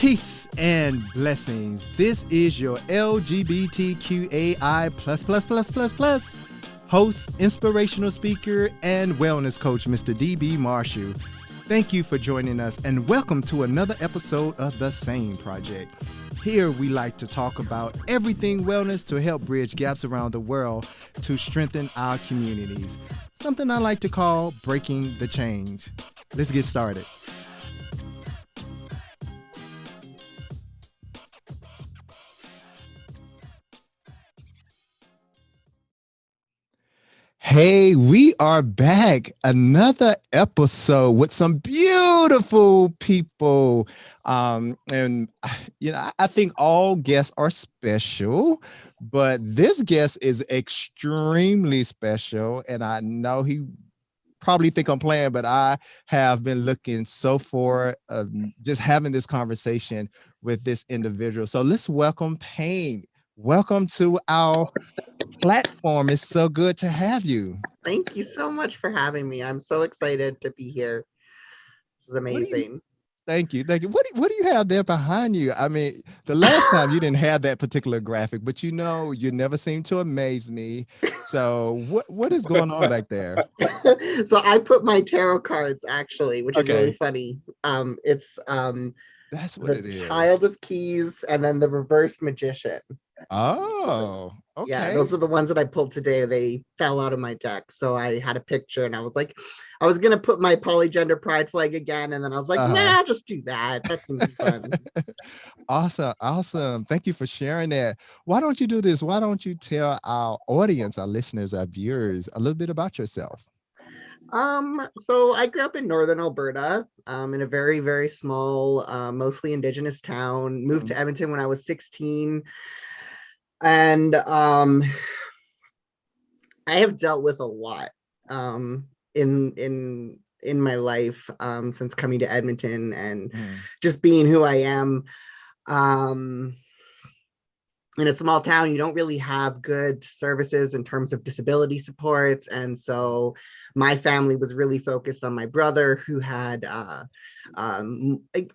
Peace and blessings. This is your LGBTQAI+++++ host, inspirational speaker, and wellness coach, Mr. D.B. Marshall. Thank you for joining us and welcome to another episode of the S.A.N.E Project. Here we like to talk about everything wellness to help bridge gaps around the world to strengthen our communities. Something I like to call breaking the change. Let's get started. Hey, we are back. Another episode with some beautiful people. And I think all guests are special, but this guest is extremely special. And I know he probably think I'm playing, but I have been looking so for just having this conversation with this individual. So let's welcome Paint. Welcome to our platform. It's so good to have you. Thank you so much for having me. I'm so excited to be here. This is amazing. Thank you. Thank you. What do you have there behind you? I mean, the last time you didn't have that particular graphic, but you never seem to amaze me. So what is going on back there? So I put my tarot cards actually, which is really Okay. funny. It's That's what it the is. Child of Keys and then the Reversed Magician. Oh, Yeah, okay. those are the ones that I pulled today. They fell out of my deck. So I had a picture and I was like, I was going to put my polygender pride flag again. And then I was like, Uh-huh. nah, just do that. That seems fun. Awesome. Awesome. Thank you for sharing that. Why don't you do this? Why don't you tell our audience, our listeners, our viewers a little bit about yourself? So I grew up in Northern Alberta, in a very, very small, mostly indigenous town, moved Mhm. to Edmonton when I was 16. And I have dealt with a lot in my life since coming to Edmonton and Mhm. just being who I am. Um, in a small town, you don't really have good services in terms of disability supports. And so my family was really focused on my brother who had like,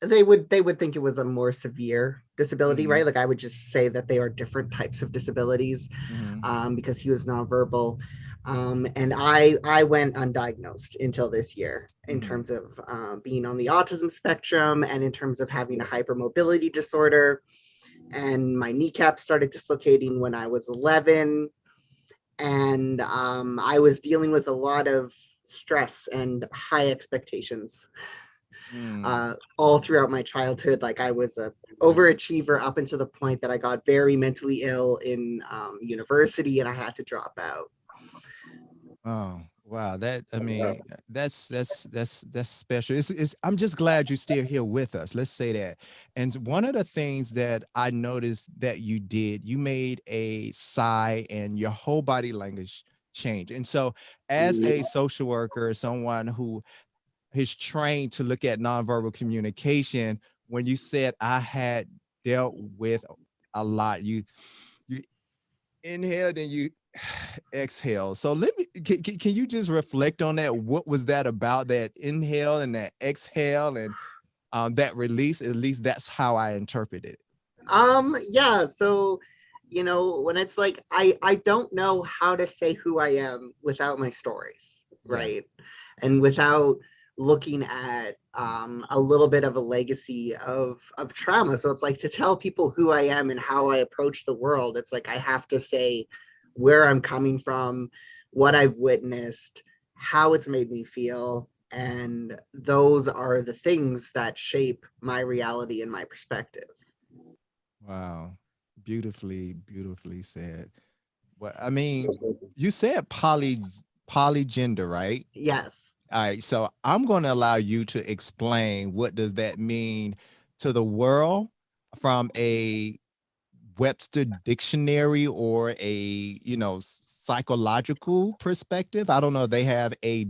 they would think it was a more severe disability, right? Mhm. Like I would just say that they are different types of disabilities Mhm. because he was nonverbal. And I went undiagnosed until this year in Mhm. terms of being on the autism spectrum and in terms of having a hypermobility disorder. And my kneecap started dislocating when I was 11. And I was dealing with a lot of stress and high expectations Mhm. all throughout my childhood. Like I was a overachiever up until the point that I got very mentally ill in university and I had to drop out. Oh, wow. That's special. It's I'm just glad you're still here with us. Let's say that. And one of the things that I noticed that you did, you made a sigh and your whole body language changed. And so as a social worker, someone who is trained to look at nonverbal communication, when you said I had dealt with a lot, you inhaled and you exhale. So let me can you just reflect on that? What was that about, that inhale and that exhale and that release? At least that's how I interpret it. Yeah, so when it's like I don't know how to say who I am without my stories, Yeah. right? And without looking at a little bit of a legacy of trauma. So it's like to tell people who I am and how I approach the world, it's like I have to say where I'm coming from, what I've witnessed, how it's made me feel, and those are the things that shape my reality and my perspective. Wow. Beautifully, beautifully said. Well, I mean, you said polygender, right? Yes. All right, so I'm going to allow you to explain what does that mean to the world from a Webster dictionary or a, psychological perspective. I don't know if they have a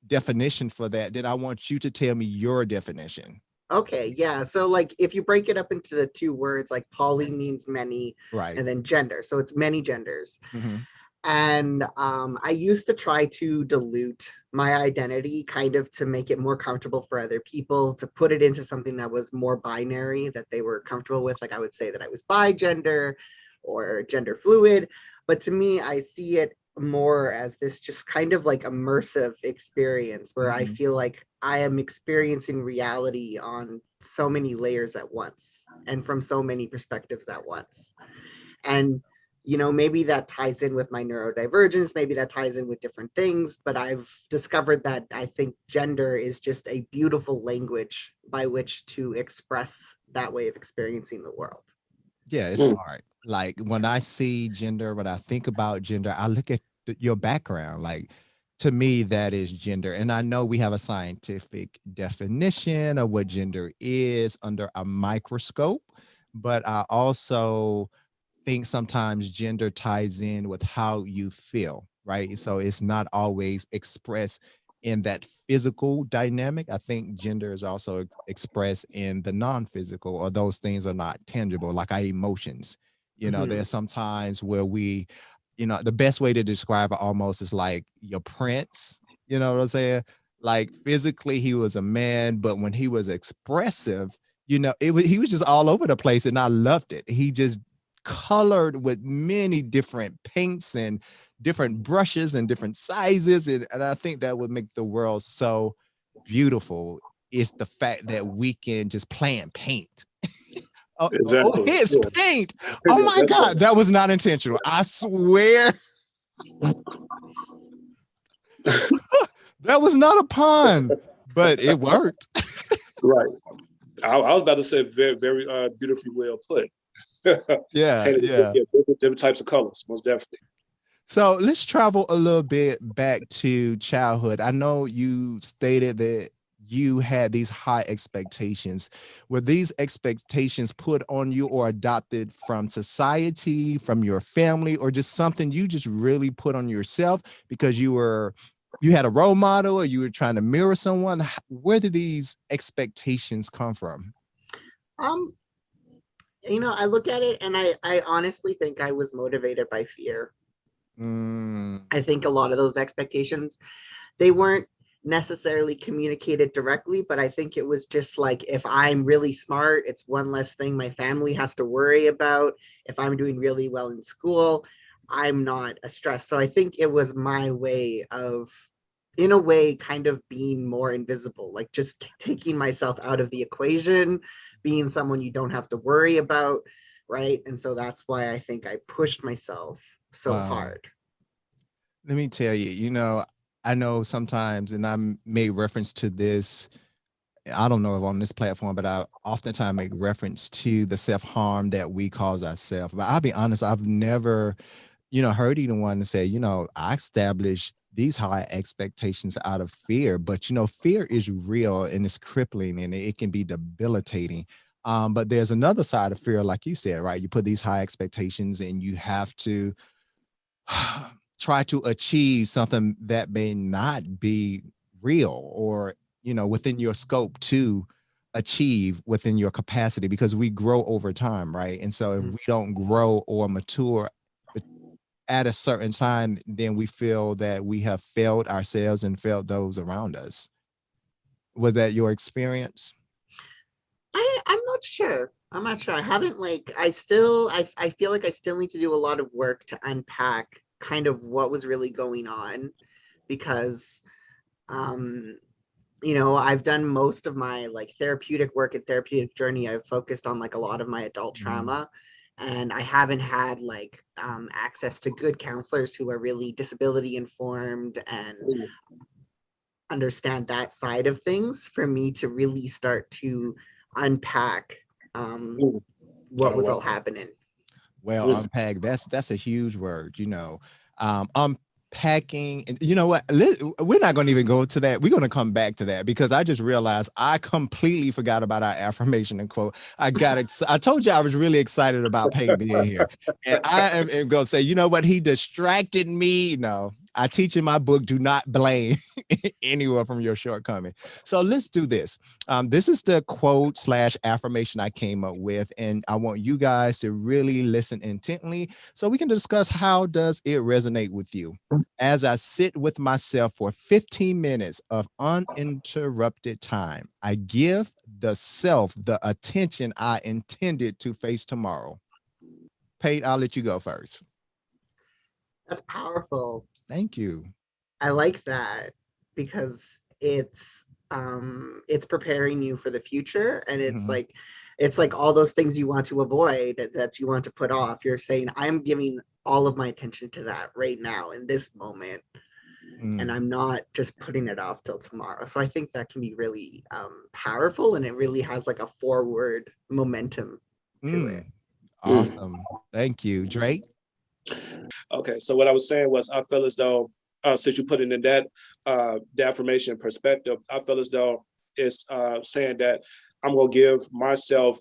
definition for that. Then I want you to tell me your definition. Okay, yeah. So like if you break it up into the two words, like poly means many Right. and then gender. So it's many genders. Mhm. And I used to try to dilute my identity kind of to make it more comfortable for other people, to put it into something that was more binary, that they were comfortable with. Like I would say that I was bi gender or gender fluid. But to me, I see it more as this just kind of like immersive experience where I Mhm. feel like I am experiencing reality on so many layers at once and from so many perspectives at once. And maybe that ties in with my neurodivergence, maybe that ties in with different things, but I've discovered that I think gender is just a beautiful language by which to express that way of experiencing the world. Yeah, it's Mm. art. Like when I see gender, when I think about gender, I look at your background. Like to me, that is gender. And I know we have a scientific definition of what gender is under a microscope, but I also think sometimes gender ties in with how you feel, right? So it's not always expressed in that physical dynamic. I think gender is also expressed in the non-physical, or those things are not tangible, like our emotions. Mm-hmm. There's some times where the best way to describe it almost is like your prince, you know what I'm saying? Like physically, he was a man, but when he was expressive, he was just all over the place, and I loved it. He just colored with many different paints and different brushes and different sizes. And I think that would make the world so beautiful is the fact that we can just play and paint. Exactly. His Yeah. paint. Oh Yeah, my that's God, that was not intentional. I swear that was not a pun, but it worked. right. I was about to say very, very beautifully well put. Yeah, Painted with, yeah. yeah, different types of colors, most definitely. So let's travel a little bit back to childhood. I know you stated that you had these high expectations. Were these expectations put on you or adopted from society, from your family, or just something you just really put on yourself because you had a role model or you were trying to mirror someone? Where did these expectations come from? Um, I look at it and I honestly think I was motivated by fear. Mm, I think a lot of those expectations, they weren't necessarily communicated directly, but I think it was just like, if I'm really smart, it's one less thing my family has to worry about. If I'm doing really well in school, I'm not a stress. So I think it was my way of, in a way, kind of being more invisible, like just taking myself out of the equation, being someone you don't have to worry about. Right. And so that's why I think I pushed myself so wow. hard. Let me tell you, I know sometimes, and made reference to this, I don't know if on this platform, but I oftentimes make reference to the self-harm that we cause ourselves. But I'll be honest, I've never, heard anyone say, I establish these high expectations out of fear. But fear is real and it's crippling and it can be debilitating. But there's another side of fear, like you said, right? You put these high expectations and you have to try to achieve something that may not be real or within your scope to achieve within your capacity, because we grow over time, right? And so if we don't grow or mature at a certain time, then we feel that we have failed ourselves and failed those around us. Was that your experience? I'm not sure. I'm not sure. I haven't like I still I feel like I still need to do a lot of work to unpack kind of what was really going on, because um I've done most of my like therapeutic work and therapeutic journey. I've focused on like a lot of my adult Mm, trauma, and I haven't had like access to good counselors who are really disability informed and Mm. understand that side of things for me to really start to unpack um, Mm. what Oh was all wow. happening. well, Mm. unpack, that's a huge word. Unpacking, and you know what, we're not going to even go to that. We're going to come back to that because I just realized I completely forgot about our affirmation and quote. I told you I was really excited about Peyton being here, and am going to say, you know what, he distracted me. No, I teach in my book, do not blame. anywhere from your shortcoming. So let's do this. This is the quote slash affirmation I came up with, and I want you guys to really listen intently so we can discuss how does it resonate with you. As I sit with myself for 15 minutes of uninterrupted time, I give the self the attention I intended to face tomorrow. Pate, I'll let you go first. That's powerful. Thank you. I like that because it's preparing you for the future, and Mhm. it's like all those things you want to avoid, that you want to put off. You're saying, I'm giving all of my attention to that right now in this moment, and Mm, I'm not just putting it off till tomorrow. So I think that can be really powerful, and it really has like a forward momentum to it. mm. Mm. Awesome. Thank you. Drake? Okay, so what I was saying was, I feel as though, since you put it in that the affirmation perspective, I feel as though it's saying that I'm gonna give myself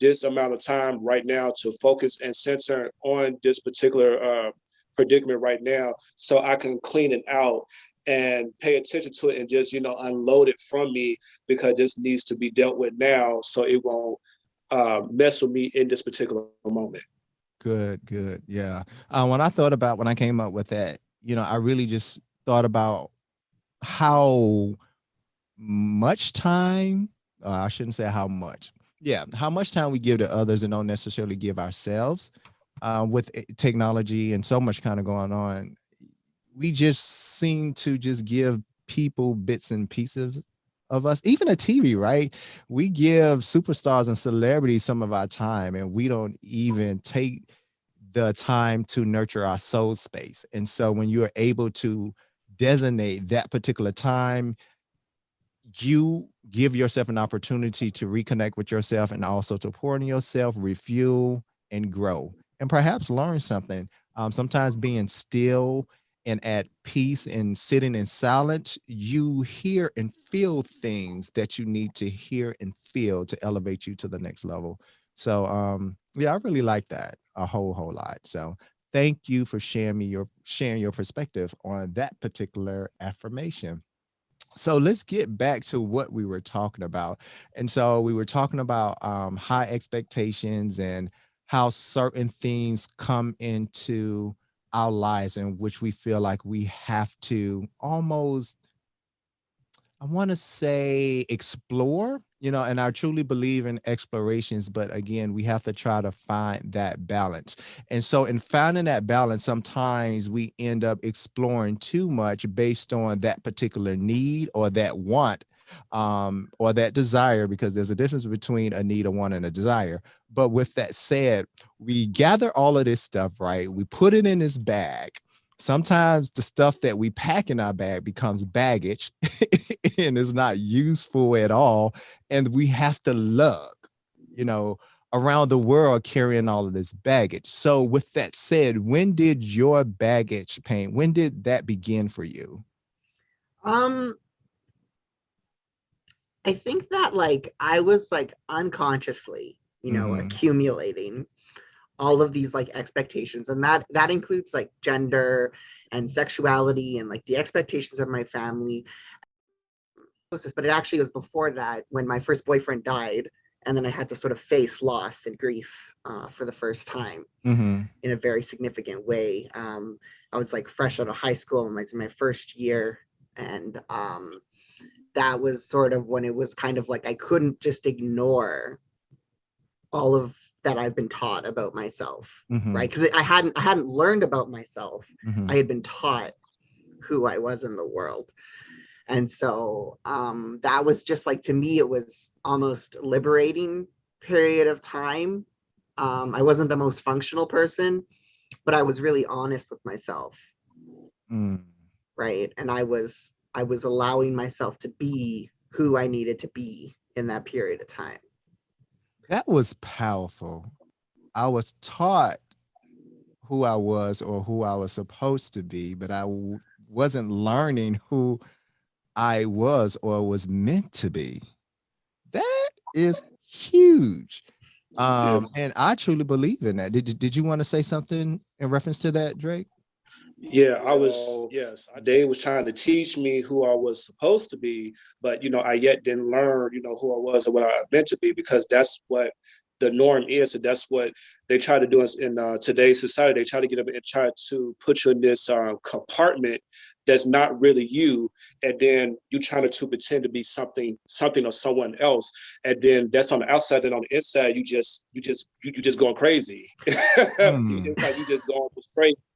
this amount of time right now to focus and center on this particular predicament right now, so I can clean it out and pay attention to it and just unload it from me, because this needs to be dealt with now, so it won't mess with me in this particular moment. Good, good. Yeah. When I thought about when I came up with that, I really just thought about how much time, I shouldn't say how much. Yeah, how much time we give to others and don't necessarily give ourselves. With technology and so much kind of going on, we just seem to just give people bits and pieces of us, even a TV, right? We give superstars and celebrities some of our time, and we don't even take the time to nurture our soul space. And so when you're able to designate that particular time, you give yourself an opportunity to reconnect with yourself and also to pour into yourself, refuel, and grow, and perhaps learn something. Sometimes being still and at peace and sitting in silence, you hear and feel things that you need to hear and feel to elevate you to the next level. So, yeah, I really like that a whole lot. So, thank you for sharing your perspective on that particular affirmation. So let's get back to what we were talking about. And so we were talking about high expectations and how certain things come into our lives in which we feel like we have to almost, I want to say, explore, and I truly believe in explorations, but again, we have to try to find that balance. And so, in finding that balance, sometimes we end up exploring too much based on that particular need or that want, or that desire, because there's a difference between a need, a want, and a desire. But with that said, we gather all of this stuff, right? We put it in this bag. Sometimes the stuff that we pack in our bag becomes baggage and is not useful at all. And we have to lug, you know, around the world carrying all of this baggage. So, with that said, when did your baggage pain, when did that begin for you? Um, I think that like I was like unconsciously, Hmm. accumulating all of these like expectations, and that includes like gender and sexuality and like the expectations of my family. But it actually was before that, when my first boyfriend died, and then I had to sort of face loss and grief for the first time Hmm. in a very significant way. I was like fresh out of high school, and my first year, and that was sort of when it was kind of like I couldn't just ignore all of that I've been taught about myself, Hmm. right? Because I hadn't learned about myself. I Hmm. had been taught who I was in the world. And so that was just like, to me, it was almost liberating period of time. I wasn't the most functional person, but I was really honest with myself, Mm. right? And I was allowing myself to be who I needed to be in that period of time. That was powerful. I was taught who I was or who I was supposed to be, but wasn't learning who I was or was meant to be. That is huge. Yeah. And I truly believe in that. Did you want to say something in reference to that, Drake? Yeah, I was, yes, they was trying to teach me who I was supposed to be, but I yet didn't learn, who I was or what I meant to be, because that's what the norm is, and that's what they try to do in today's society. They try to get up and try to put you in this compartment that's not really you, and then you trying to pretend to be something or someone else, and then that's on the outside, and on the inside, you just going crazy. Mm, It's like you just going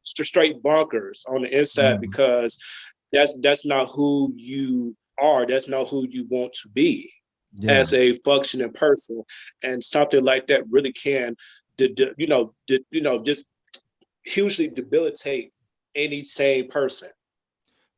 straight bonkers on the inside, mm, because that's not who you are. That's not who you want to be yeah. as a functioning person, and something like that really can, just hugely debilitate any sane person.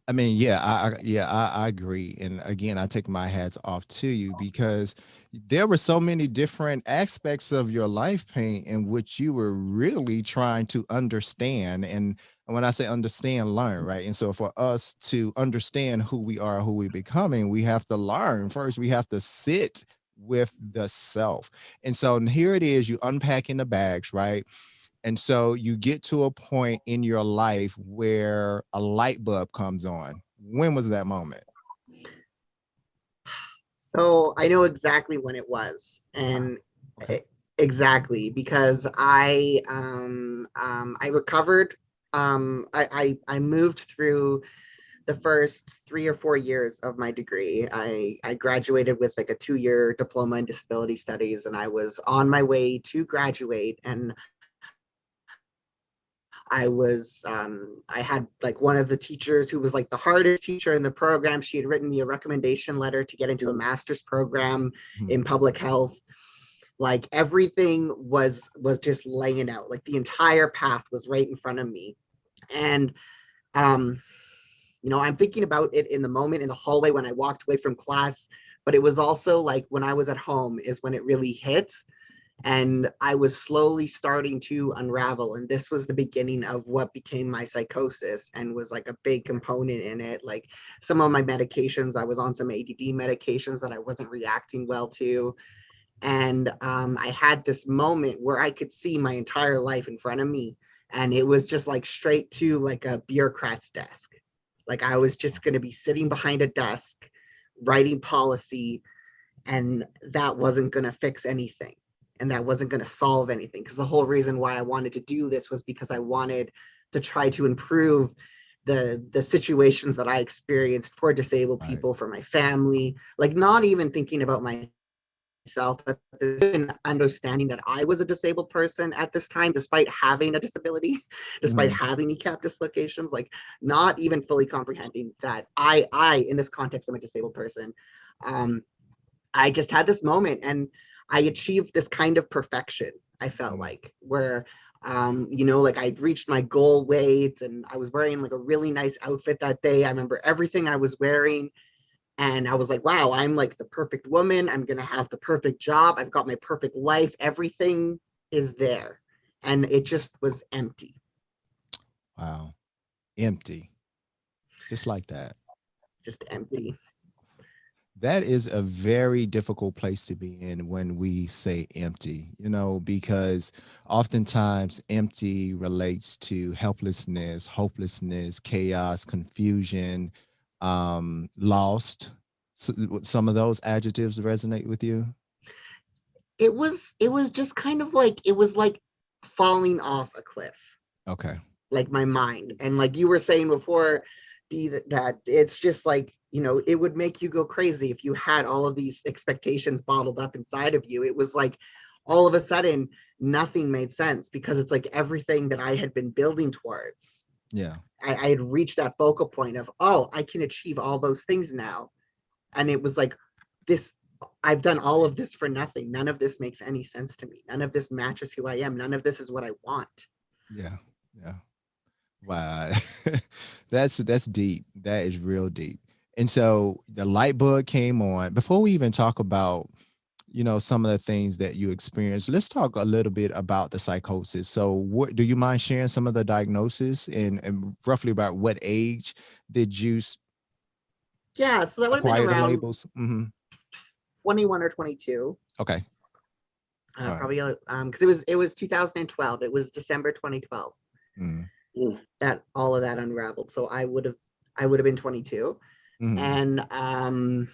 I mean, yeah, I agree. And again, I take my hats off to you because there were so many different aspects of your life, Paint, in which you were really trying to understand. And when I say understand, learn, right? And so for us to understand who we are, who we're becoming, we have to learn first. We have to sit with the self. And so here it is, you unpacking the bags, right? And so you get to a point in your life where a light bulb comes on. When was that moment? So I know exactly when it was, Wow. and Okay. exactly because I recovered. I moved through the first 3 or 4 years of my degree. I graduated with like a 2 year diploma in disability studies, and I was on my way to graduate. And I had like one of the teachers who was like the hardest teacher in the program. She had written me a recommendation letter to get into a master's program Mhm. in public health. Like everything was just laying out. Like the entire path was right in front of me. And um, I'm thinking about it in the moment in the hallway when I walked away from class, but it was also like when I was at home is when it really hit, and I was slowly starting to unravel. And this was the beginning of what became my psychosis and was like a big component in it. Like some of my medications, I was on some ADD medications that I wasn't reacting well to. And I had this moment where I could see my entire life in front of me. And it was just like straight to like a bureaucrat's desk. Like I was just going to be sitting behind a desk, writing policy, and that wasn't going to fix anything, and that wasn't going to solve anything, because the whole reason why I wanted to do this was because I wanted to try to improve the situations that I experienced for disabled Right. people, for my family, like not even thinking about myself, but understanding that I was a disabled person at this time, despite having a disability, despite Mhm. having kneecap dislocations, like not even fully comprehending that I in this context am a disabled person. um, I just had this moment, and I achieved this kind of perfection. I felt Mhm. like where, like I'd reached my goal weight, and I was wearing like a really nice outfit that day. I remember everything I was wearing, and I was like, wow, I'm like the perfect woman. I'm going to have the perfect job. I've got my perfect life. Everything is there. And it just was empty, Wow. Empty. Just like that. just empty. That is a very difficult place to be in when we say empty, because oftentimes empty relates to helplessness, hopelessness, chaos, confusion, lost. So, some of those adjectives resonate with you? It was just kind of like, it was like falling off a cliff, Okay. like my mind. And like you were saying before, D, that it's just like, it would make you go crazy if you had all of these expectations bottled up inside of you. It was like all of a sudden nothing made sense, because it's like everything that I had been building towards, Yeah. I had reached that focal point of, oh, I can achieve all those things now. And it was like, this, I've done all of this for nothing. None of this makes any sense to me. None of this matches who I am. None of this is what I want. Yeah. Yeah. Wow. That's deep. That is real deep. And so the light bulb came on. Before we even talk about, some of the things that you experienced, let's talk a little bit about the psychosis. So what do you mind sharing some of the diagnosis and roughly about what age did you Yeah, so that would have been acquire the around labels? Hmm. 21 or 22. Okay. All right. Probably because it was 2012. It was December 2012. Mm. that all of that unraveled. So I would have been 22. Mhm. And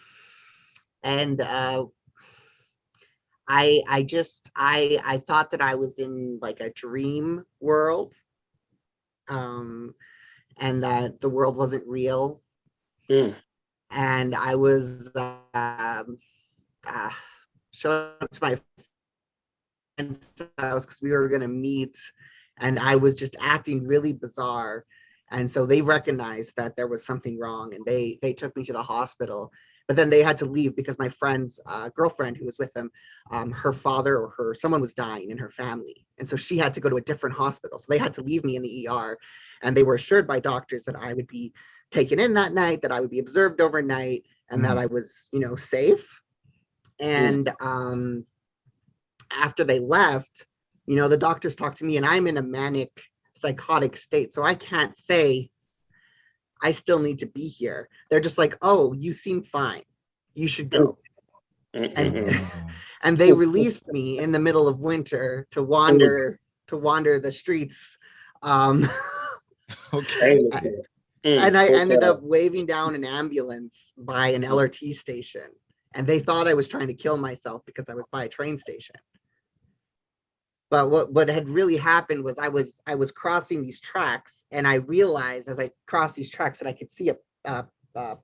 and I thought that I was in like a dream world, um and that the world wasn't real. Mm. And I was uh, showing up to my friend's house because we were going to meet, and I was just acting really bizarre. And so they recognized that there was something wrong, and they took me to the hospital. But then they had to leave because my friend's girlfriend who was with them, her father or her someone was dying in her family, and so she had to go to a different hospital. So they had to leave me in the ER, and they were assured by doctors that I would be taken in that night, that I would be observed overnight, and that Mhm. I was, safe. Mm. And after they left, the doctors talked to me, and I'm in a manic psychotic state. So I can't say I still need to be here. They're just like, oh, you seem fine. You should Mm. go. Mm. And Mm. Oh. and they released me in the middle of winter to Mm. wander the streets. Um, Okay. Aimlessly. Mm. and I Full ended up time. waving down an ambulance by an LRT station. And they thought I was trying to kill myself because I was by a train station. But what had really happened was I was crossing these tracks, and I realized as I crossed these tracks that I could see a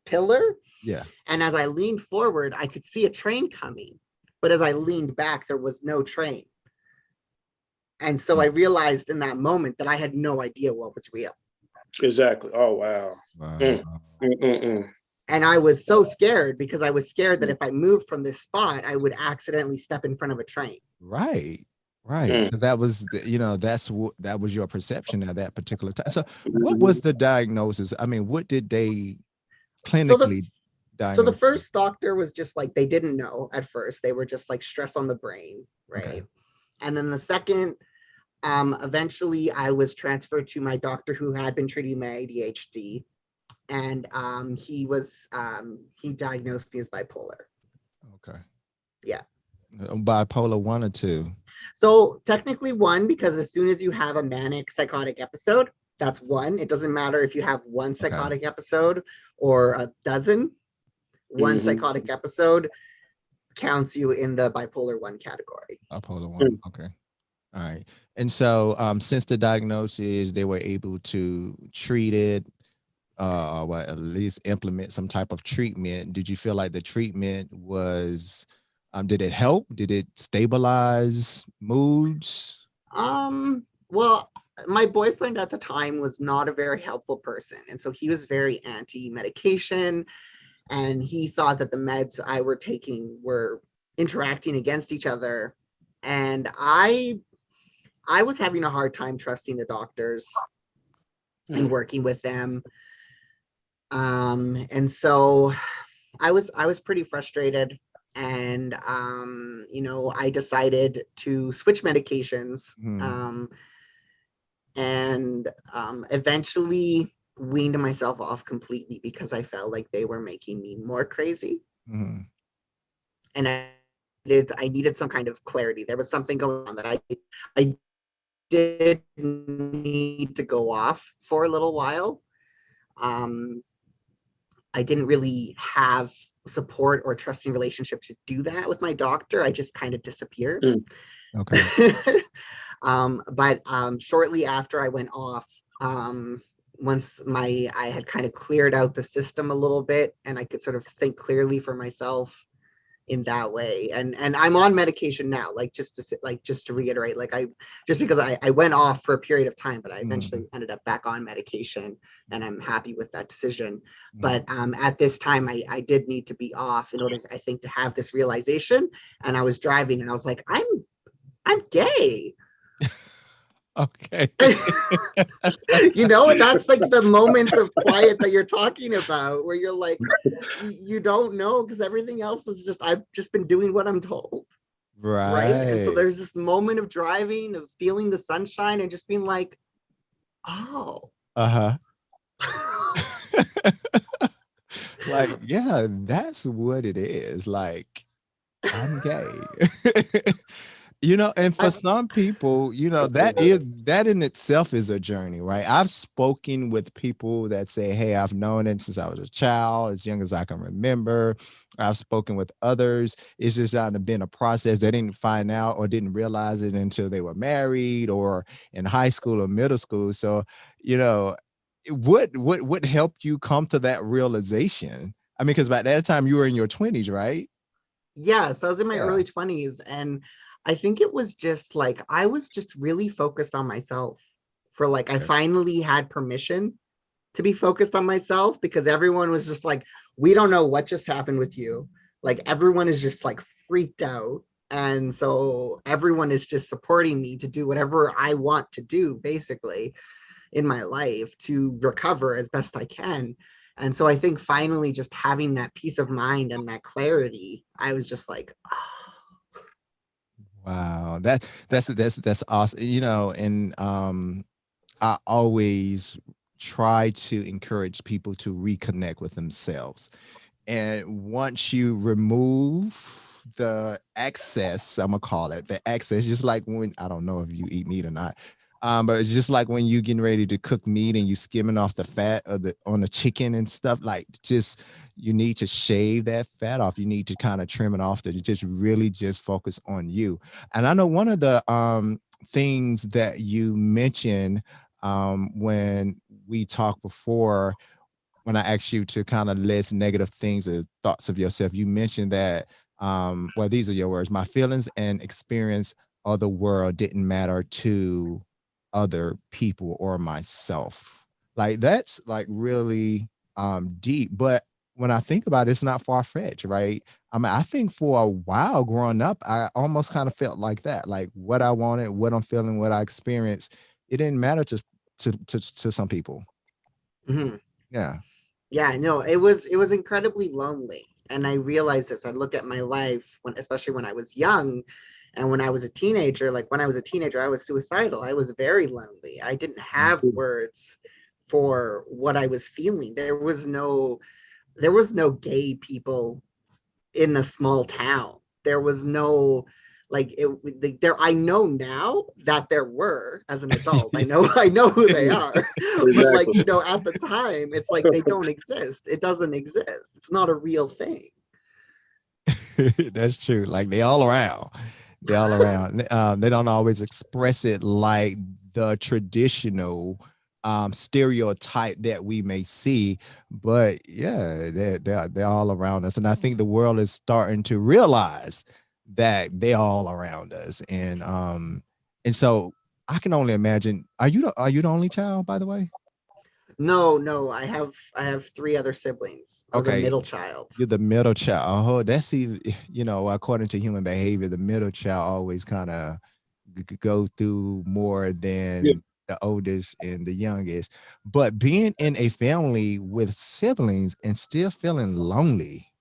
pillar, Yeah. and as I leaned forward I could see a train coming, but as I leaned back there was no train. And so I Mm. realized in that moment that I had no idea what was real, Exactly. Oh wow. Wow. Mm. Mm. Mm. and I was so scared because I was scared that Mm. if I moved from this spot I would accidentally step in front of a train. Right. Right. Mm. 'Cause that was, that's what that was your perception at that particular time. So, what was Mhm. the diagnosis? I mean, what did they So the clinically so the diagnose you? first doctor was just like, they didn't know at first. They were just like stress on the brain, Okay. right? And then the second, eventually I was transferred to my doctor who had been treating my ADHD, and he diagnosed me as bipolar. Okay. Yeah. Bipolar 1 or 2? So technically one, because as soon as you have a manic psychotic episode, that's one. It doesn't matter if you have one Okay. psychotic episode or a dozen. One Mhm. psychotic episode counts you in the bipolar 1 category. Bipolar 1. Mm. Okay. All right. And so, since the diagnosis, they were able to treat it, or what, at least implement some type of treatment. Did you feel like the treatment was, did it help? Did it stabilize moods? Well, my boyfriend at the time was not a very helpful person. And so he was very anti medication. And he thought that the meds I were taking were interacting against each other. And I was having a hard time trusting the doctors and Mm. working with them. And so I was pretty frustrated. And I decided to switch medications. Mhm. And eventually weaned myself off completely because I felt like they were making me more crazy. Mhm. And I needed some kind of clarity. There was something going on that I did need to go off for a little while. Um, I didn't really have support or trusting relationship to do that with my doctor. I just kind of disappeared. Mm. Okay. But shortly after I went off, once I had kind of cleared out the system a little bit, and I could sort of think clearly for myself in that way. And I'm on medication now, like just to reiterate, like just because I went off for a period of time, but I eventually Mhm. ended up back on medication, and I'm happy with that decision. Mhm. But at this time I did need to be off in order, I think, to have this realization. And I was driving and I was like, I'm gay. Okay. And that's like the moment of quiet that you're talking about, where you're like, you don't know, because everything else is just, I've just been doing what I'm told, right? And so Right. there's this moment of driving, of feeling the sunshine and just being like, oh. Uh-huh. Like, yeah, that's what it is. Like, I'm gay. And for I, some people, That's that good. is that in itself is a journey, right? I've spoken with people that say, "Hey, I've known it since I was a child, as young as I can remember." I've spoken with others. It's just not been a process. They didn't find out or didn't realize it until they were married or in high school or middle school. So, you know, what helped you come to that realization? I mean, because by that time you were in your 20s, right? yeah, so I was in my Yeah. early 20s, and I think it was just like I was just really focused on myself. For like I Okay. finally had permission to be focused on myself, because everyone was just like, we don't know what just happened with you. Like everyone is just like freaked out. And so everyone is just supporting me to do whatever I want to do, basically, in my life to recover as best I can. And so I think finally just having that peace of mind and that clarity, I was just like, oh. Wow, that's awesome. And I always try to encourage people to reconnect with themselves. And once you remove the excess, I'm gonna call it the excess, just like when I don't know if you eat meat or not. But it's just like when you getting ready to cook meat and you skimming off the fat of the on the chicken and stuff, like just you need to shave that fat off. You need to kind of trim it off to just really just focus on you. And I know one of the things that you mentioned when we talked before, when I asked you to kind of list negative things or thoughts of yourself, you mentioned that, well, these are your words, my feelings and experience of the world didn't matter to other people or myself. Like that's like really deep. But when I think about it, it's not far fetched, right? I mean, I think for a while growing up, I almost kind of felt like that, like what I wanted, what I'm feeling, what I experienced, it didn't matter to some people. Mhm. Yeah. Yeah, no, it was incredibly lonely. And I realized this. I look at my life when, especially when I was young and when I was a teenager, like when I was a teenager, I was suicidal. I was very lonely. I didn't have words for what I was feeling. There was no gay people in a small town. There was no like it there. I know now that there were, as an adult. I know I know who they are. But like, Exactly. at the time, it's like they don't exist. It doesn't exist. It's not a real thing. That's true. Like they all around. They all around. They don't always express it like the traditional stereotype that we may see, but yeah, they're all around us, and I think the world is starting to realize that they're all around us, and so I can only imagine. Are you the only child, by the way? No, no, I have three other siblings. I was a Okay, middle child. you're the middle child. Oh, that's even, according to human behavior, the middle child always kind of go through more Yeah. than the oldest and the youngest. But being in a family with siblings and still feeling lonely,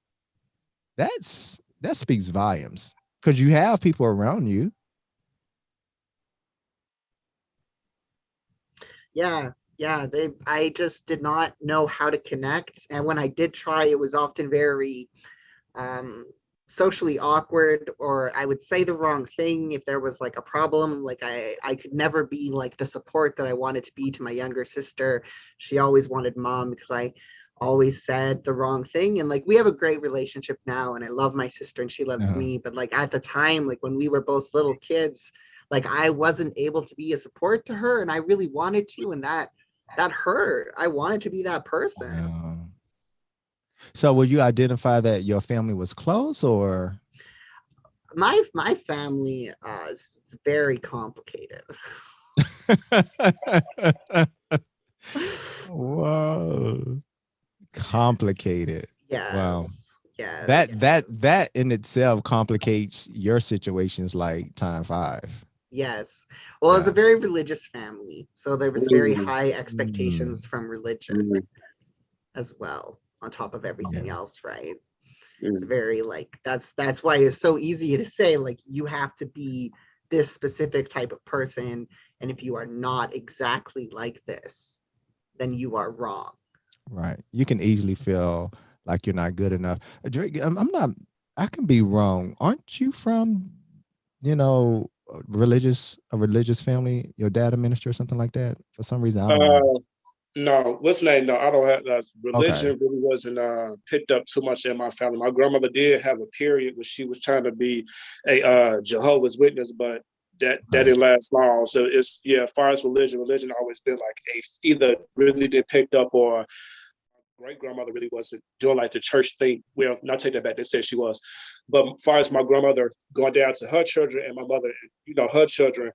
that speaks volumes because you have people around you. Yeah, yeah. I just did not know how to connect, and when I did try, it was often very um, socially awkward, or I would say the wrong thing if there was like a problem. Like I could never be like the support that I wanted to be to my younger sister. She always wanted mom because I always said the wrong thing. And like we have a great relationship now, and I love my sister and she loves Uh-huh. me. But like at the time, like when we were both little kids, like I wasn't able to be a support to her, and I really wanted to, and that hurt. I wanted to be that person. Um, so, will you identify that your family was close or? My family is very complicated. Whoa. Complicated. Wow. Yes, That yes, that that in itself complicates your situations like time five. yes. Well, it's a Yeah. very religious family, so there was very Mm, high Mm, expectations from religion mm, as well, on top of everything yeah. else, right? It's mm. very like that's why it's so easy to say like you have to be this specific type of person, and if you are not exactly like this, then you are wrong. Right. You can easily feel like you're not good enough. Drake, I'm not. I can be wrong. Aren't you from? You know. a religious family? Your dad a minister or something like that? For some reason, I don't know. Uh, no, what's the name? No, I don't have Okay. religion. Really wasn't picked up too much in my family. My grandmother did have a period where she was trying to be a Jehovah's Witness, but that Okay. didn't last long. So it's yeah, as far as religion always been like a either really did picked up or great grandmother really wasn't doing like the church thing. Well, not take that back. They said she was, but as far as my grandmother going down to her children and my mother, her children,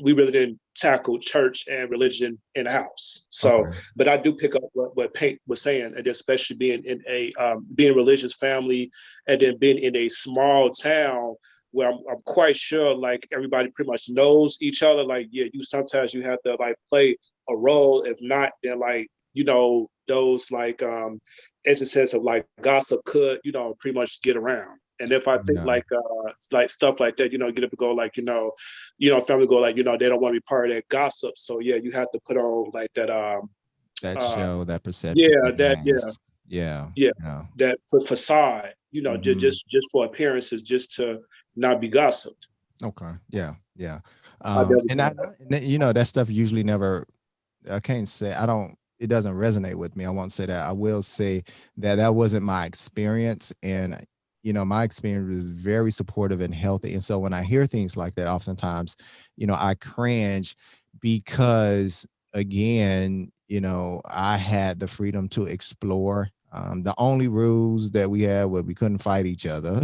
we really didn't tackle church and religion in the house. So, Okay. but I do pick up what Paint was saying, and especially being in a being a religious family, and then being in a small town where I'm quite sure like everybody pretty much knows each other. Like, yeah, you sometimes you have to like play a role. If not, then like those like instances of like gossip could pretty much get around. And if I think Yeah. like stuff like that, get up and go like, family go like, they don't want to be part of that gossip. So yeah, you have to put on like that That uh show, that perception, yeah, that that mask. Yeah. yeah, Yeah. that facade, Hmm. just for appearances, just to not be gossiped. Okay. Yeah. Yeah. I definitely And feel I, that. and that stuff usually never, I can't say, I don't, it doesn't resonate with me. I won't say that. I will say that that wasn't my experience. And, my experience was very supportive and healthy. And so when I hear things like that, oftentimes, I cringe because, again, I had the freedom to explore. The only rules that we had were we couldn't fight each other,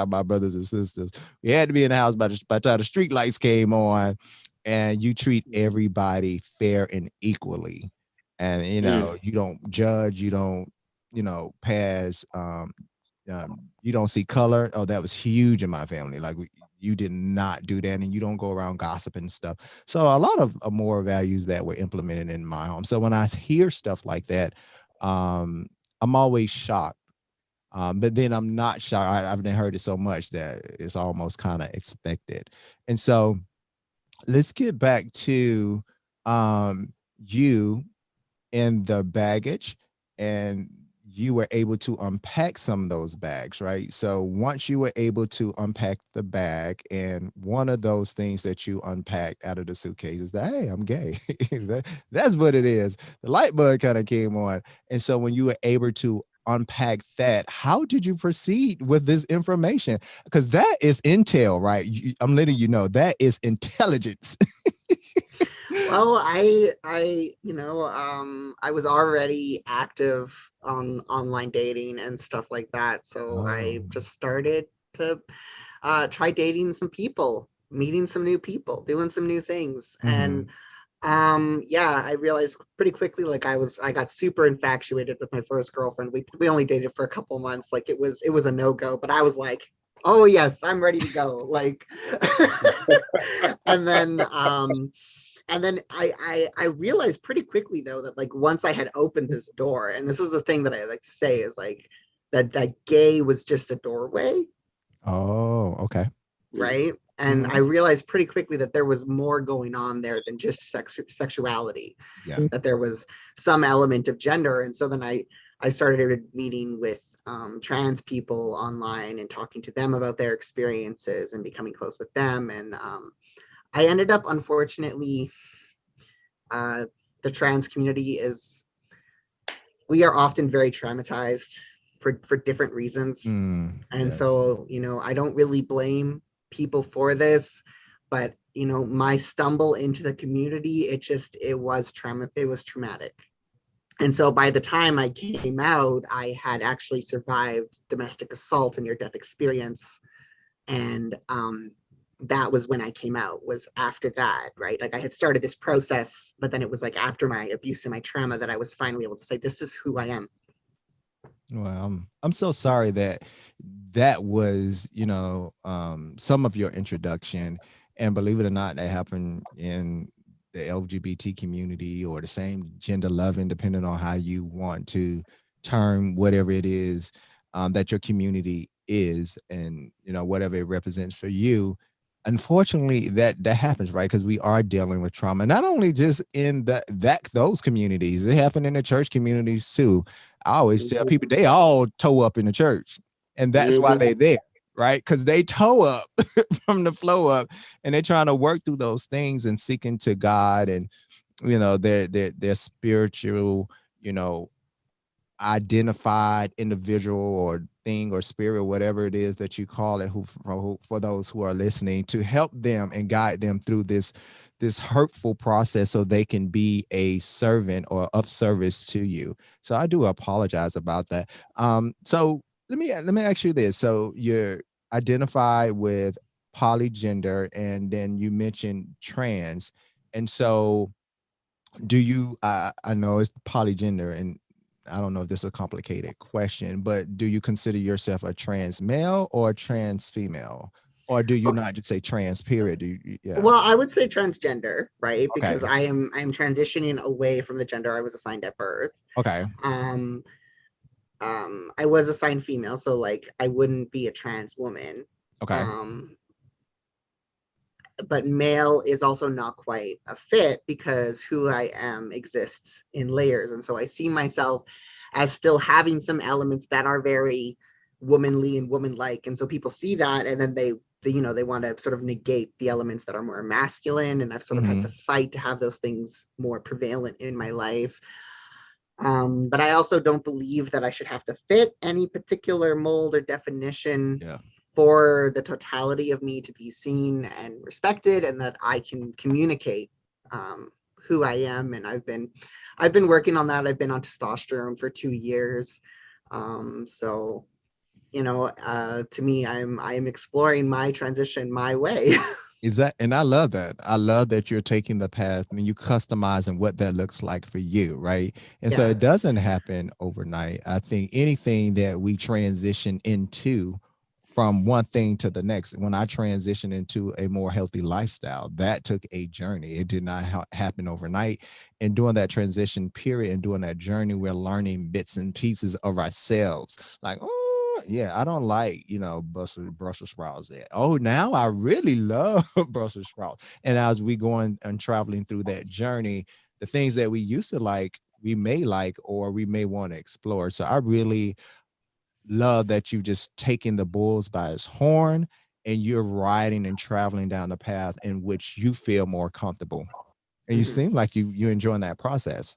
my brothers and sisters. We had to be in the house by the time the street lights came on, and you treat Mhm. everybody fair and equally. And Mhm. you don't judge, you don't, pass you don't see color. Oh, that was huge in my family. Like you did not do that, and you don't go around gossiping and stuff. So a lot of more values that were implemented in my home. So when I hear stuff like that, um, I'm always shocked. But then I'm not shocked. I've heard it so much that it's almost kind of expected. And so let's get back to you and the baggage, and you were able to unpack some of those bags, right? So once you were able to unpack the bag, and one of those things that you unpacked out of the suitcase is that, hey, I'm gay. That's what it is. The light bulb kind of came on. And so when you were able to unpack that, how did you proceed with this information? Because that is intel, right? I'm letting you know that is intelligence. Well, I was already active on online dating and stuff like that. So Oh. I just started to try dating some people, meeting some new people, doing some new things. And Mhm. yeah, I realized pretty quickly like I got super infatuated with my first girlfriend. We only dated for a couple months. Like it was a no-go, but I was like, oh yes, I'm ready to go. Like and then I realized pretty quickly though that like once I had opened this door, and this is the thing that I like to say is like that gay was just a doorway, Oh, okay. Mhm. right? And I Mhm. realized pretty quickly that there was more going on there than just sexuality, Yeah. that there was some element of gender. And so then I started meeting with trans people online and talking to them about their experiences and becoming close with them. And I ended up, unfortunately, uh, the trans community is, we are often very traumatized for different reasons. And Yes. so, I don't really blame people for this, but my stumble into the community, it was traumatic. And so by the time I came out, I had actually survived domestic assault and near death experience. And that was when I came out, was after that, right? Like I had started this process, but then it was like after my abuse and my trauma that I was finally able to say, this is who I am. Well, I'm so sorry that that was, some of your introduction. And believe it or not, that happened in the LGBT community, or the same gender loving, depending on how you want to term whatever it is that your community is, and whatever it represents for you. Unfortunately, that happens, right? Because we are dealing with trauma, not only just in those communities. It happened in the church communities too. I always tell Mhm. people they all toe up in the church, and that's why Mhm. they're there. right? Because they toe up from the flow up, and they're trying to work through those things and seeking to God and their spiritual, you know, identified individual or thing or spirit, whatever it is that you call it, for those who are listening, to help them and guide them through this hurtful process so they can be a servant or of service to you. So I do apologize about that. So let me ask you this. So you're identified with polygender, and then you mentioned trans. And so do you I know it's polygender, and I don't know if this is a complicated question, but do you consider yourself a trans male or a trans female, or do you Oh, not just say trans period? Yeah. well, I would say transgender, right? Because Okay. I am transitioning away from the gender I was assigned at birth. Okay. Um, I was assigned female, so like I wouldn't be a trans woman. Okay. Um, but male is also not quite a fit because who I am exists in layers. And so I see myself as still having some elements that are very womanly and woman-like. And so people see that, and then they want to sort of negate the elements that are more masculine. And I've sort of had to Hmm. fight to have those things more prevalent in my life. But I also don't believe that I should have to fit any particular mold or definition Yeah. for the totality of me to be seen and respected, and that I can communicate who I am. And I've been working on that. I've been on testosterone for 2 years. So to me, I am exploring my transition my way. Is that, and I love that. I love that you're taking the path and you customizing what that looks like for you, right? And so Yeah. it doesn't happen overnight. I think anything that we transition into from one thing to the next, when I transitioned into a more healthy lifestyle, that took a journey. It did not happen overnight. And during that transition period and during that journey, we're learning bits and pieces of ourselves. Like, oh, yeah, I don't like, Brussels sprouts there. Oh, now I really love Brussels sprouts. And as we going and traveling through that journey, the things that we used to like, we may like, or we may want to explore. So I really love that you just taking the bulls by his horn and you're riding and traveling down the path in which you feel more comfortable. And you Mhm. seem like you're enjoying that process.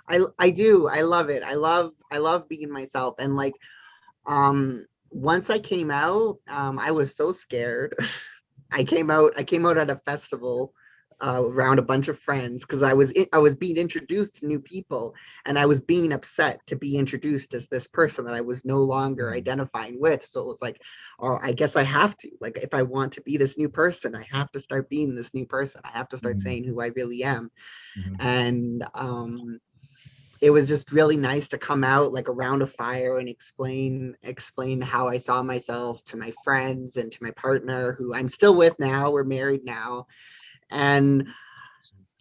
I do. I love it. I love being myself. And like once I came out, I was so scared. I came out at a festival around a bunch of friends because I was being introduced to new people, and I was being upset to be introduced as this person that I was no longer Mhm. identifying with. So it was like, oh, I guess I have to, like, if I want to be this new person, I have to start being this new person. I have to start Mhm. saying who I really am. Mhm. And it was just really nice to come out like around a fire and explain how I saw myself to my friends and to my partner, who I'm still with now. We're married now. And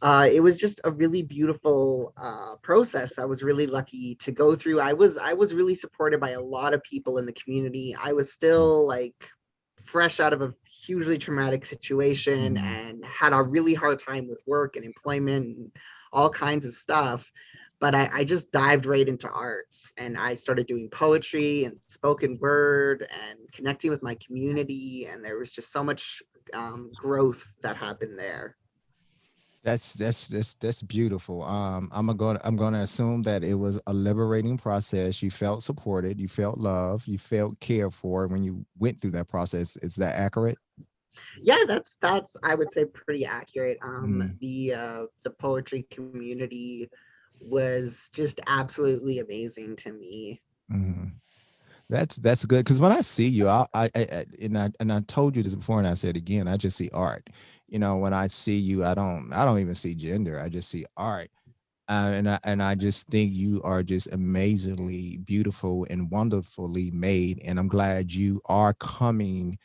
it was just a really beautiful process. I was really lucky to go through. I was really supported by a lot of people in the community. I was still like fresh out of a hugely traumatic situation Mhm. and had a really hard time with work and employment and all kinds of stuff. But I just dived right into arts, and I started doing poetry and spoken word and connecting with my community. And there was just so much growth that happened there. That's beautiful. I'm gonna assume that it was a liberating process. You felt supported, you felt love, you felt cared for when you went through that process. Is that accurate? Yeah, that's I would say pretty accurate. Mhm. The poetry community was just absolutely amazing to me. Mhm. That's good because when I see you, and I told you this before, and I said again, I just see art. When I see you, I don't even see gender. I just see art, and I just think you are just amazingly beautiful and wonderfully made. And I'm glad you are coming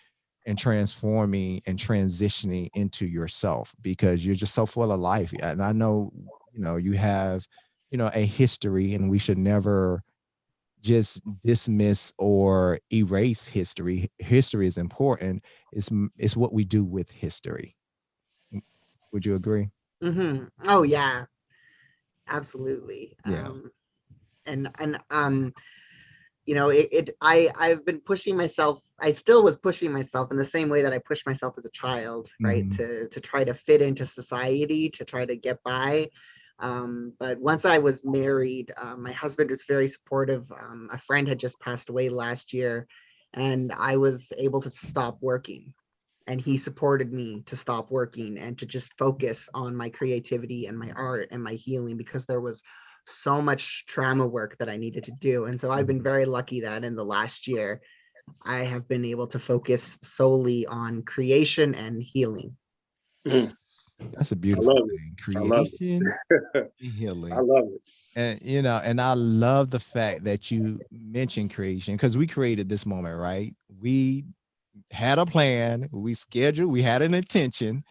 and transforming and transitioning into yourself because you're just so full of life. And I know, you have, a history, and we should never just dismiss or erase history. History is important. It's what we do with history. Would you agree? Oh yeah, absolutely. Yeah. And I've been pushing myself. I still was pushing myself in the same way that I pushed myself as a child, right? Mhm. To try to fit into society, to try to get by. But once I was married, my husband was very supportive. A friend had just passed away last year, and I was able to stop working. And he supported me to stop working and to just focus on my creativity and my art and my healing, because there was so much trauma work that I needed to do. And so I've been very lucky that in the last year, I have been able to focus solely on creation and healing. Mm, That's a I beautiful love it. thing. I love Creation it. and I healing. love it. And and I love the fact that you mentioned creation, because we created this moment, right? We had a plan, we scheduled, we had an intention,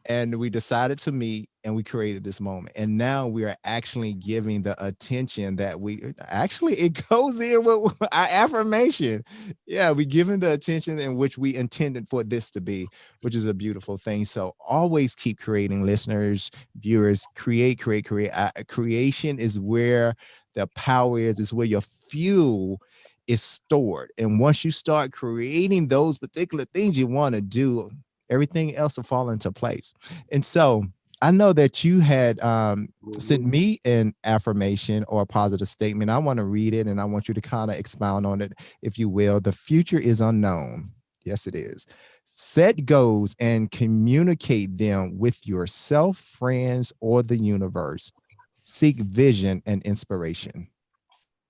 and we decided to meet and we created this moment. And now we are actually giving the attention that we actually, it goes in with our affirmation. Yeah, we giving the attention in which we intended for this to be, which is a beautiful thing. So always keep creating, listeners, viewers, create. Creation is where the power is where your fuel is stored. And once you start creating those particular things you want to do, everything else will fall into place. And so I know that you had sent Mhm. me an affirmation or a positive statement. I want to read it and I want you to kind of expound on it, if you will. The future is unknown. Yes, it is. Set goals and communicate them with yourself, friends, or the universe. Seek vision and inspiration.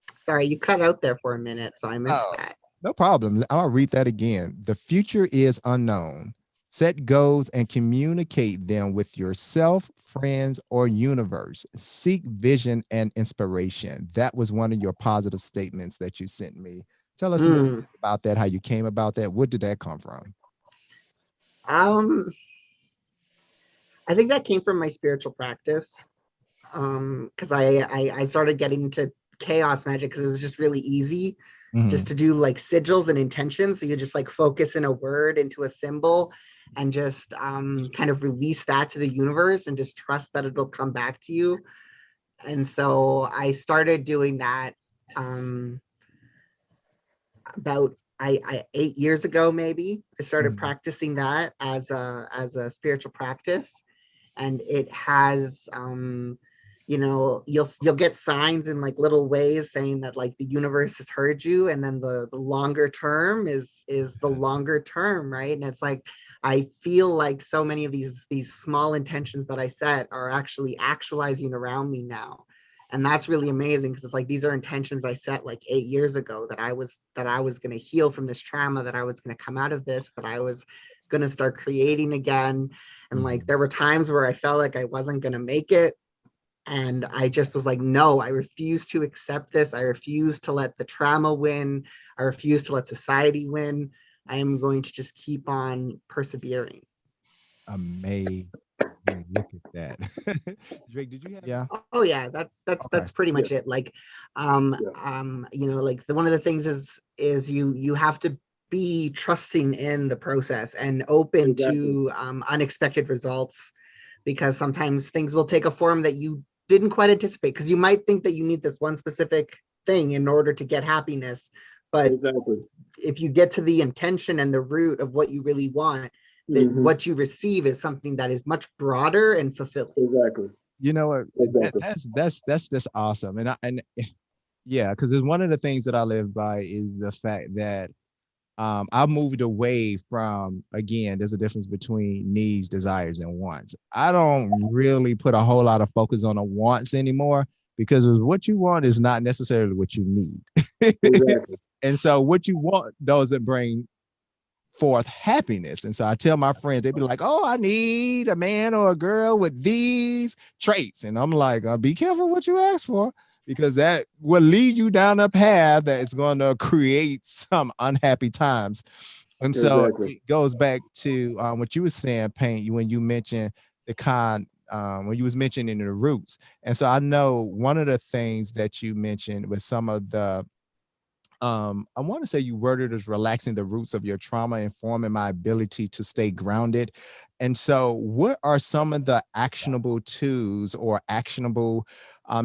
Sorry, you cut out there for a minute, so I missed Oh, that. no problem. I'll read that again. The future is unknown. Set goals and communicate them with yourself, friends, or universe. Seek vision and inspiration. That was one of your positive statements that you sent me. Tell us a little Mm. bit about that, how you came about that. Where did that come from? Um, I think that came from my spiritual practice. Because I started getting into chaos magic because it was just really easy just Mhm. to do like sigils and intentions. So you just like focus in a word into a symbol and just kind of release that to the universe and just trust that it'll come back to you. And so I started doing that um, about 8 years ago, maybe. I started Mhm. practicing that as a spiritual practice, and it has you'll get signs in like little ways saying that like the universe has heard you, and then the longer term is the longer term, right? And it's like I feel like so many of these small intentions that I set are actually actualizing around me now. And that's really amazing because it's like these are intentions I set like 8 years ago, that I was going to heal from this trauma, that I was going to come out of this, that I was going to start creating again. And like Mhm. there were times where I felt like I wasn't going to make it. And I just was like, no, I refuse to accept this. I refuse to let the trauma win. I refuse to let society win. I am going to just keep on persevering. Amazing. Look at that. Drake, did you have yeah. Oh yeah, that's Okay. pretty Yeah, much it. Like, yeah, like one of the things is you have to be trusting in the process and open exactly, to unexpected results, because sometimes things will take a form that you didn't quite anticipate, because you might think that you need this one specific thing in order to get happiness, but exactly. if you get to the intention and the root of what you really want, that Hmm. what you receive is something that is much broader and fulfilling. Exactly, You know what? exactly. That's just awesome. And yeah, because it's one of the things that I live by is the fact that I moved away from, again, there's a difference between needs, desires, and wants. I don't really put a whole lot of focus on the wants anymore, because what you want is not necessarily what you need. Exactly. And so what you want doesn't bring forth happiness. And so I tell my friends, they'd be like, oh, I need a man or a girl with these traits. And I'm like, be careful what you ask for, because that will lead you down a path that is going to create some unhappy times. And so Exactly. it goes back to what you were saying, Paint, when you mentioned the when you was mentioning the roots. And so I know one of the things that you mentioned was some of the I want to say you worded as relaxing the roots of your trauma, informing my ability to stay grounded. And so what are some of the actionable tools or actionable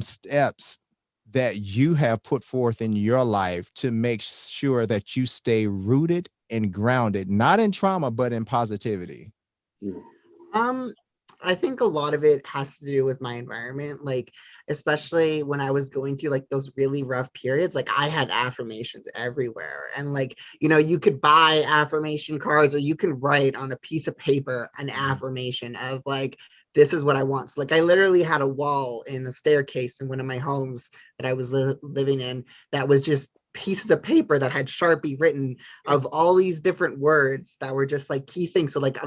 steps that you have put forth in your life to make sure that you stay rooted and grounded, not in trauma, but in positivity? Um, I think a lot of it has to do with my environment, like especially when I was going through like those really rough periods, like I had affirmations everywhere. And like, you could buy affirmation cards or you can write on a piece of paper an affirmation of like, this is what I want. So like I literally had a wall in a staircase in one of my homes that I was living in that was just pieces of paper that had Sharpie written of all these different words that were just like key things. So like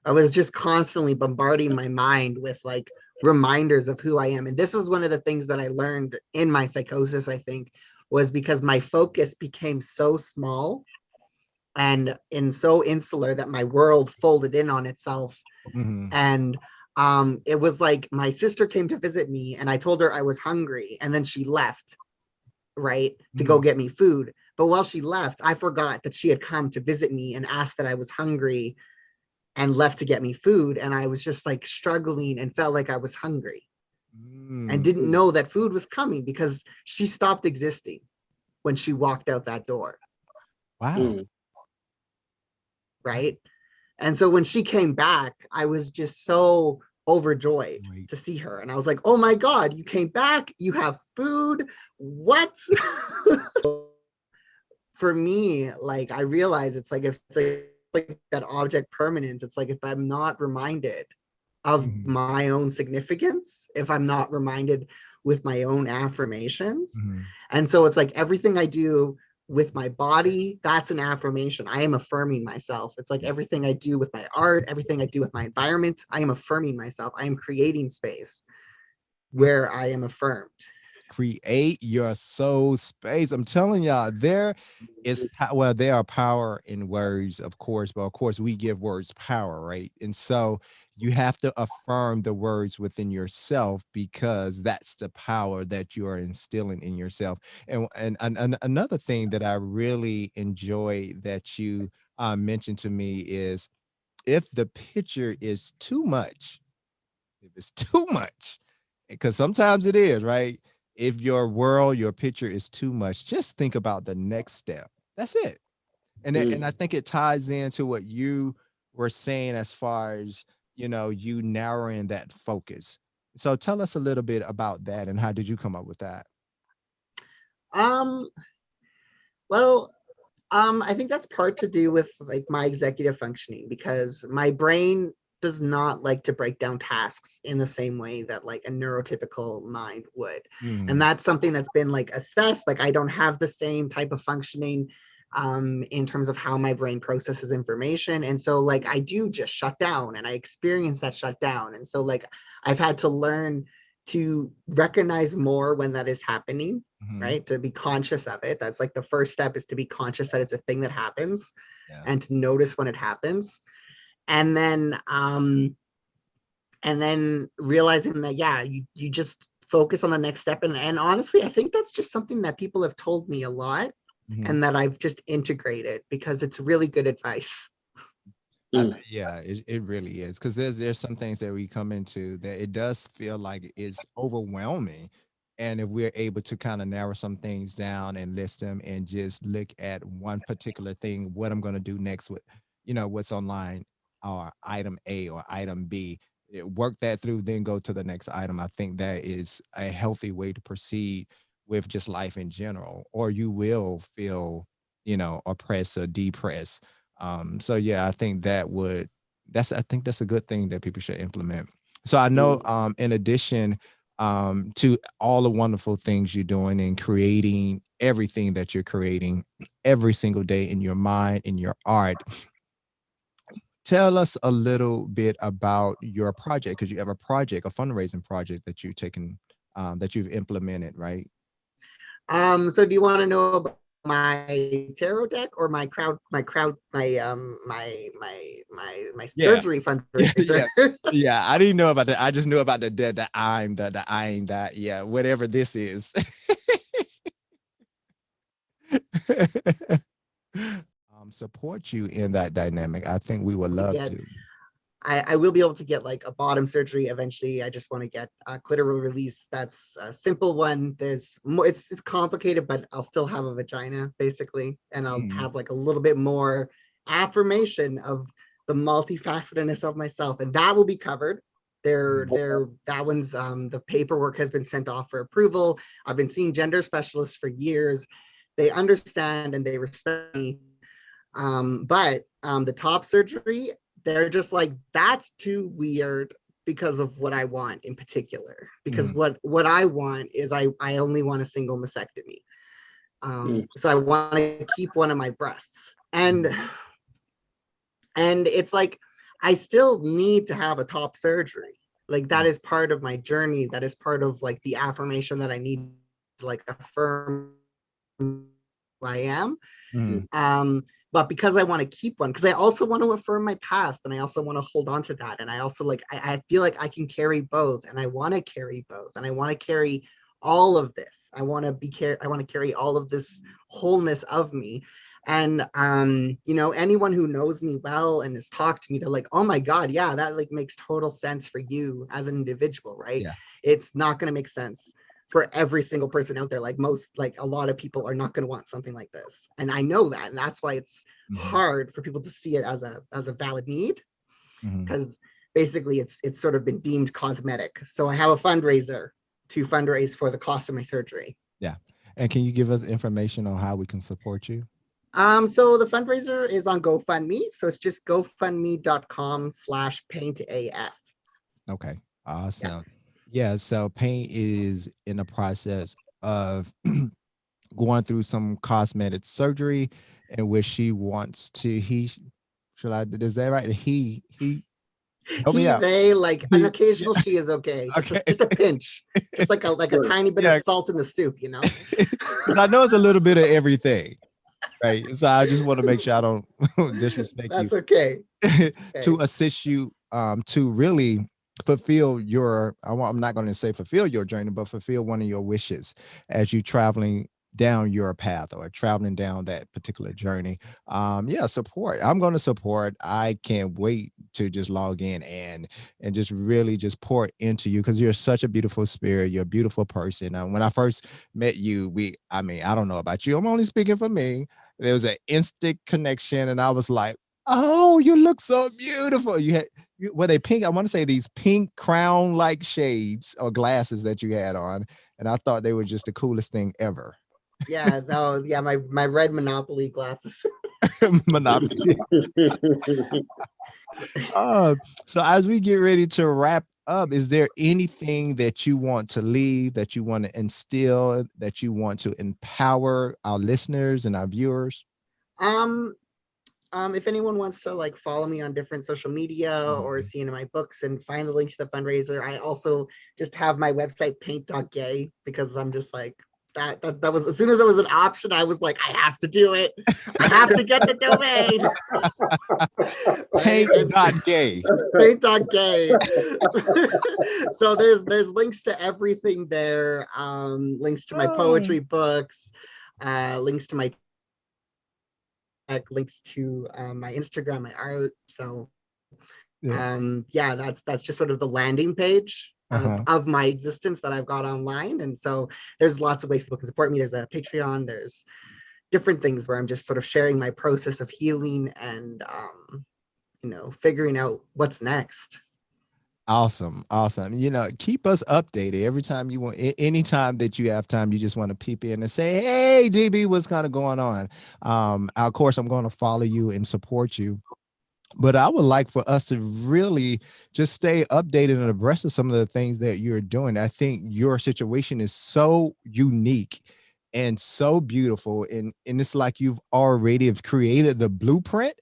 I was just constantly bombarding my mind with like reminders of who I am. And this is one of the things that I learned in my psychosis, I think, was because my focus became so small and so insular that my world folded in on itself. Mhm. And it was like my sister came to visit me and I told her I was hungry and then she left, right, to go Mhm. get me food. But while she left, I forgot that she had come to visit me and asked that I was hungry and left to get me food. And I was just like struggling and felt like I was hungry and Mm. didn't know that food was coming because she stopped existing when she walked out that door. Wow. Right. And so when she came back, I was just so overjoyed Great. to see her. And I was like, oh my God, you came back. You have food. What? For me, like I realize it's like if it's like that object permanence, it's like if I'm not reminded of Mhm. my own significance, if I'm not reminded with my own affirmations. Mhm. And so it's like everything I do with my body, that's an affirmation. I am affirming myself. It's like everything I do with my art, everything I do with my environment, I am affirming myself. I am creating space where I am affirmed. Create your soul space. I'm telling y'all, there is well, there are power in words, of course, but of course we give words power, right? And so you have to affirm the words within yourself because that's the power that you are instilling in yourself. And another thing that I really enjoy that you mentioned to me is if the picture is too much, if it's too much, because sometimes it is, right? If your world, your picture is too much, just think about the next step. That's it. And I think it ties into what you were saying as far as, you narrowing that focus. So tell us a little bit about that and how did you come up with that? Um, well, I think that's part to do with like my executive functioning because my brain does not like to break down tasks in the same way that like a neurotypical mind would. And Mm, that's something that's been like assessed. Like I don't have the same type of functioning in terms of how my brain processes information. And so like I do just shut down and I experience that shutdown. And so like I've had to learn to recognize more when that is happening, mhm. right? To be conscious of it. That's like the first step is to be conscious that it's a thing that happens Yeah. and to notice when it happens. And then realizing that, yeah, you just focus on the next step. And honestly, I think that's just something that people have told me a lot Mhm. and that I've just integrated because it's really good advice. Yeah, it really is because there's some things that we come into that it does feel like it's overwhelming, and if we're able to kind of narrow some things down and list them and just look at one particular thing, what I'm going to do next with, what's online, or item A or item B, work that through, then go to the next item. I think that is a healthy way to proceed with just life in general, or you will feel, oppressed or depressed. So yeah, I think that's a good thing that people should implement. So I know in addition to all the wonderful things you're doing and creating everything that you're creating every single day in your mind, in your art, tell us a little bit about your project because you have a project, a fundraising project that you've taken that you've implemented, right? So do you want to know about my tarot deck or my Yeah. surgery Yeah, fundraiser? yeah. Yeah, I didn't know about that. I just knew about the I'm that, yeah, whatever this is. Support you in that dynamic. I think we would To love get to. I will be able to get like a bottom surgery eventually. I just want to get a clitoral release. That's a simple one. There's more, it's complicated, but I'll still have a vagina basically. And I'll Mm. have like a little bit more affirmation of the multifacetedness of myself. And that will be covered. That one's the paperwork has been sent off for approval. I've been seeing gender specialists for years. They understand and they respect me. But the top surgery, they're just like, that's too weird because of what I want in particular. Because what I want is I only want a single mastectomy. So I want to keep one of my breasts. And it's like, I still need to have a top surgery. Like that is part of my journey. That is part of like the affirmation that I need to like affirm who I am. But because I want to keep one, because I also want to affirm my past and I also want to hold on to that. And I also like, I feel like I can carry both and I want to carry both and I want to carry all of this. I want to carry all of this wholeness of me. And you know, anyone who knows me well and has talked to me, they're like, oh my God, yeah, that like makes total sense for you as an individual, right? Yeah. It's not going to make sense for every single person out there. Like a lot of people are not going to want something like this. And I know that. And that's why it's hard for people to see it as a valid need. Because basically it's sort of been deemed cosmetic. So I have a fundraiser to fundraise for the cost of my surgery. Yeah. And can you give us information on how we can support you? So the fundraiser is on GoFundMe. So it's just gofundme.com/paintaf. Okay. Awesome. Yeah. So Paint is in the process of going through some cosmetic surgery in which she wants to, is that right? He, help me out. They, like an occasional she is okay. Okay. Just a pinch. Just like a tiny bit of salt in the soup, you know? I know it's a little bit of everything. Right. So I just want to make sure I don't disrespect That's you. okay. To assist you to really fulfill your, I'm not going to say fulfill your journey, but fulfill one of your wishes as you traveling down your path or traveling down that particular journey. Yeah, support. I'm going to support. I can't wait to just log in and just really just pour into you because you're such a beautiful spirit. You're a beautiful person. When I first met you, I don't know about you. I'm only speaking for me. There was an instant connection and I was like, oh, you look so beautiful. Were they pink? I want to say these pink crown like shades or glasses that you had on. And I thought they were just the coolest thing ever. Yeah, no, yeah, my red Monopoly glasses. Monopoly. So as we get ready to wrap up, is there anything that you want to leave, that you want to instill, that you want to empower our listeners and our viewers? If anyone wants to like follow me on different social media or see any of my books and find the link to the fundraiser, I also just have my website Paint.Gay because I'm just like that was, as soon as it was an option, I was like, I have to do it. I have to get the domain. Paint.Gay. Paint.Gay. So there's links to everything there. Links to my poetry books, links to my links to my Instagram, my art. So yeah, that's just sort of the landing page of my existence that I've got online. And so there's lots of ways people can support me. There's a Patreon, there's different things where I'm just sort of sharing my process of healing and you know, figuring out what's next. Awesome. Keep us updated every time you want. Anytime that you have time, you just want to peep in and say, hey, DB, what's kind of going on? Of course, I'm going to follow you and support you. But I would like for us to really just stay updated and abreast of some of the things that you're doing. I think your situation is so unique and so beautiful. And it's like you've already have created the blueprint.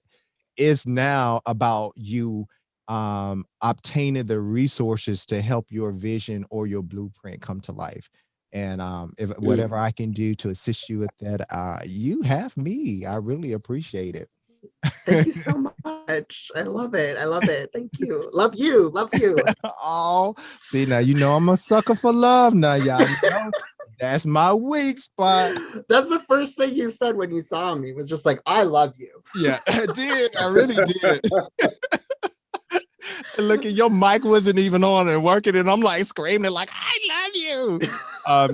It's now about you obtaining the resources to help your vision or your blueprint come to life. And if whatever I can do to assist you with that, you have me. I really appreciate it. Thank you so much. I love it. I love it. Thank you. Love you. Love you. Oh, see, now you know I'm a sucker for love. Now, y'all know that's my weak spot. That's the first thing you said when you saw me, was just like, I love you. Yeah, I did. I really did. And look, at your mic wasn't even on and working, and I'm like screaming like, I love you.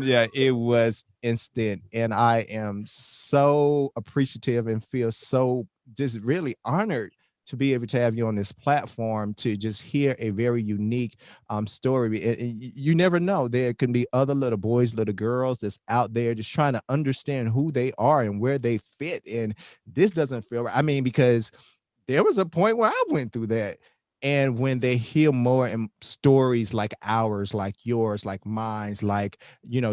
Yeah, it was instant. And I am so appreciative and feel so just really honored to be able to have you on this platform to just hear a very unique story. And you never know, there can be other little boys, little girls that's out there just trying to understand who they are and where they fit. And this doesn't feel right. I mean, because there was a point where I went through that. And when they hear more and stories like ours, like yours, like mine's, like,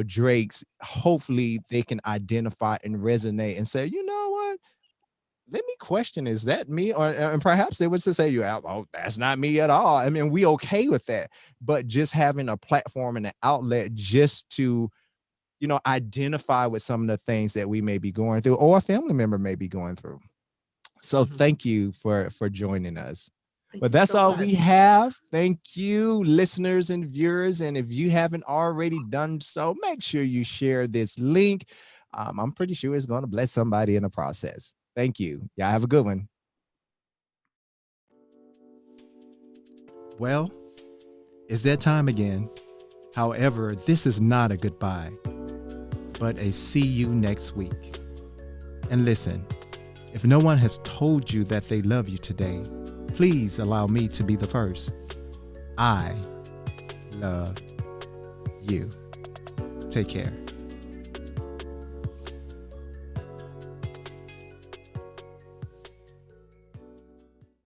Drake's, hopefully they can identify and resonate and say, you know what? Let me question, is that me? Or and perhaps they would just say, oh, that's not me at all. I mean, we okay with that. But just having a platform and an outlet just to, identify with some of the things that we may be going through or a family member may be going through. So thank you for joining us. Thank But you that's so all much. we have. Thank you, listeners and viewers. And if you haven't already done so, make sure you share this link. I'm pretty sure it's going to bless somebody in the process. Thank you. Y'all have a good one. Well, it's that time again. However, this is not a goodbye, but a see you next week. And listen, if no one has told you that they love you today, please allow me to be the first. I love you. Take care.